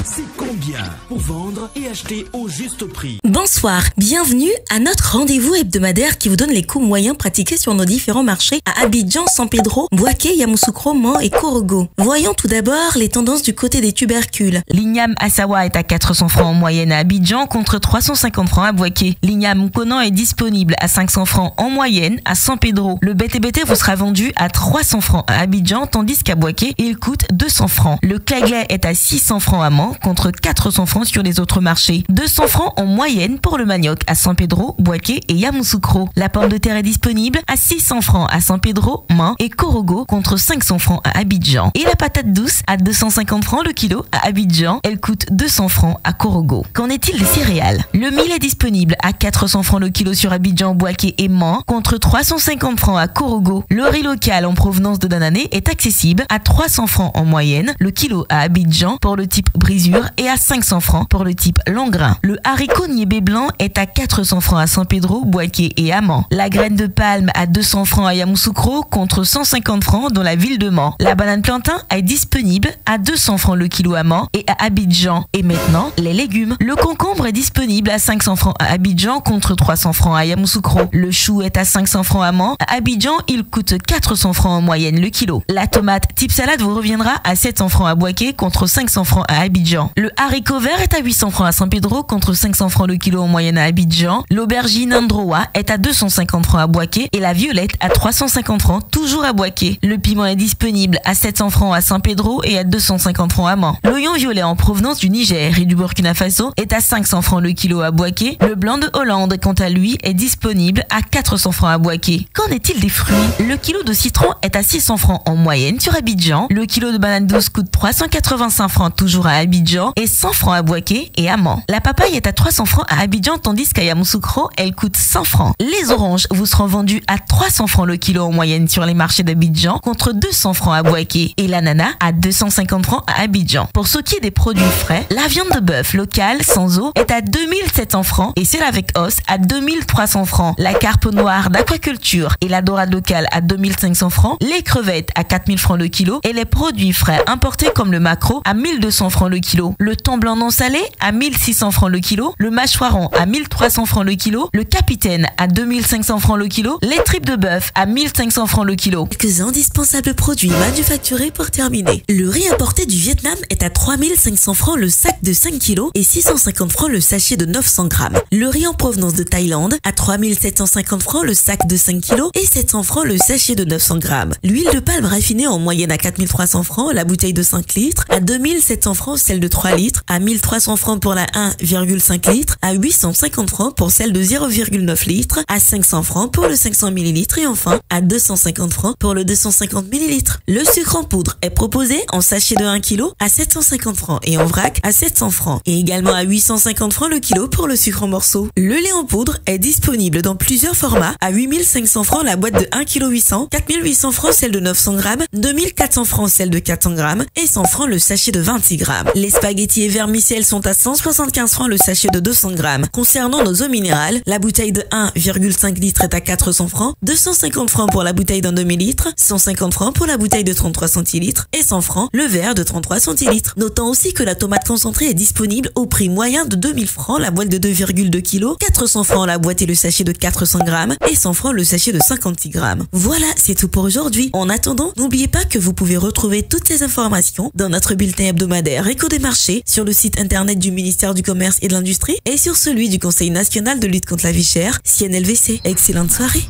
C'est combien pour vendre et acheter au juste prix? Bonsoir, bienvenue à notre rendez-vous hebdomadaire qui vous donne les coûts moyens pratiqués sur nos différents marchés à Abidjan, San Pedro, Boaké, Yamoussoukro, Mans et Korogo. Voyons tout d'abord les tendances du côté des tubercules. L'igname Assawa est à 400 francs en moyenne à Abidjan contre 350 francs à Boaké. L'igname Conan est disponible à 500 francs en moyenne à San Pedro. Le BTBT vous sera vendu à 300 francs à Abidjan tandis qu'à Boaké, il coûte 200 francs. Le Claglais est à 600 francs à Mans contre 400 francs sur les autres marchés. 200 francs en moyenne pour le manioc à San Pedro, Boaké et Yamoussoukro. La pomme de terre est disponible à 600 francs à San Pedro, Mans et Korogo contre 500 francs à Abidjan. Et la patate douce à 250 francs le kilo à Abidjan, elle coûte 200 francs à Korogo. Qu'en est-il des céréales? Le mil est disponible à 400 francs le kilo sur Abidjan, Boaké et Mans contre 350 francs à Korogo. Le riz local en provenance de Danané est accessible à 300 francs en moyenne le kilo à Abidjan pour le type brisure et à 500 francs pour le type long grain. Le haricot niébé blanc est à 400 francs à San Pedro, Boaké et à Mans. La graine de palme à 200 francs à Yamoussoukro contre 150 francs dans la ville de Mans. La banane plantain est disponible à 200 francs le kilo à Mans et à Abidjan. Et maintenant, les légumes. Le concombre est disponible à 500 francs à Abidjan contre 300 francs à Yamoussoukro. Le chou est à 500 francs à Mans. À Abidjan, il coûte 400 francs en moyenne le kilo. La tomate type salade vous reviendra à 700 francs à Boaké contre 500 francs à Abidjan. Le haricot vert est à 800 francs à San Pedro contre 500 francs le kilo en moyenne à Abidjan. L'aubergine Androa est à 250 francs à Boaké et la violette à 350 francs toujours à Boaké. Le piment est disponible à 700 francs à San Pedro et à 250 francs à Mans. L'oignon violet en provenance du Niger et du Burkina Faso est à 500 francs le kilo à Boaké. Le blanc de Hollande, quant à lui, est disponible à 400 francs à Boaké. Qu'en est-il des fruits? Le kilo de citron est à 600 francs en moyenne sur Abidjan. Le kilo de banane douce coûte 385 francs toujours à Abidjan et 100 francs à Boaké et à Mans. La papaye est à 300 francs à Abidjan tandis qu'à Yamoussoukro, elle coûte 100 francs. Les oranges vous seront vendues à 300 francs le kilo en moyenne sur les marchés d'Abidjan contre 200 francs à Boaké et l'ananas à 250 francs à Abidjan. Pour ce qui est des produits frais, la viande de bœuf locale sans eau est à 2700 francs et celle avec os à 2300 francs. La carpe noire d'aquaculture et la dorade locale à 2500 francs. Les crevettes à 4000 francs le kilo et les produits frais importés comme le maquereau à 1200 francs le kilo. Le thon blanc non salé à 1600 francs le kilo. Le mâchoiron à 1300 francs le kilo. Le capitaine à 2500 francs le kilo. Les tripes de bœuf à 1500 francs le kilo. Quelques indispensables produits manufacturés pour terminer. Le riz importé du Vietnam est à 3500 francs le sac de 5 kg et 650 francs le sachet de 900 grammes. Le riz en provenance de Thaïlande à 3750 francs le sac de 5 kg et 700 francs le sachet de 900 grammes. L'huile de palme raffinée en moyenne à 4300 francs la bouteille de 5 litres, à 2700 francs celle de 3 litres, à 1300 francs pour la 1,5 litres, à 850 francs pour celle de 0,9 litres, à 500 francs pour le 500 ml et enfin à 250 francs pour le 250 ml. Le sucre en poudre est proposé en sachet de 1 kg à 750 francs et en vrac à 700 francs et également à 850 francs le kilo pour le sucre en morceaux. Le lait en poudre est disponible dans plusieurs formats à 8500 francs la boîte de 1 kg 800, 4800 francs celle de 900 grammes, 2400 francs celle de 400 grammes et 100 francs le sachet de 26 grammes. Les spaghettis et vermicelles sont à 175 francs le sachet de 200 grammes. Concernant nos eaux minérales, la bouteille de 1,5 litres est à 400 francs, 250 francs pour la bouteille d'un demi-litre, 150 francs pour la bouteille de 33 centilitres et 100 francs le verre de 33 centilitres. Notons aussi que la tomate concentrée est disponible au prix moyen de 2000 francs la boîte de 2,2 kg, 400 francs la boîte et le sachet de 400 grammes et 100 francs le sachet de 56 grammes. Voilà, c'est tout pour aujourd'hui. En attendant, n'oubliez pas que vous pouvez retrouver toutes ces informations dans notre bulletin hebdomadaire Écho des marchés sur le site internet du ministère du Commerce et de l'Industrie et sur celui du Conseil national de lutte contre la vie chère, CNLVC. Excellente soirée.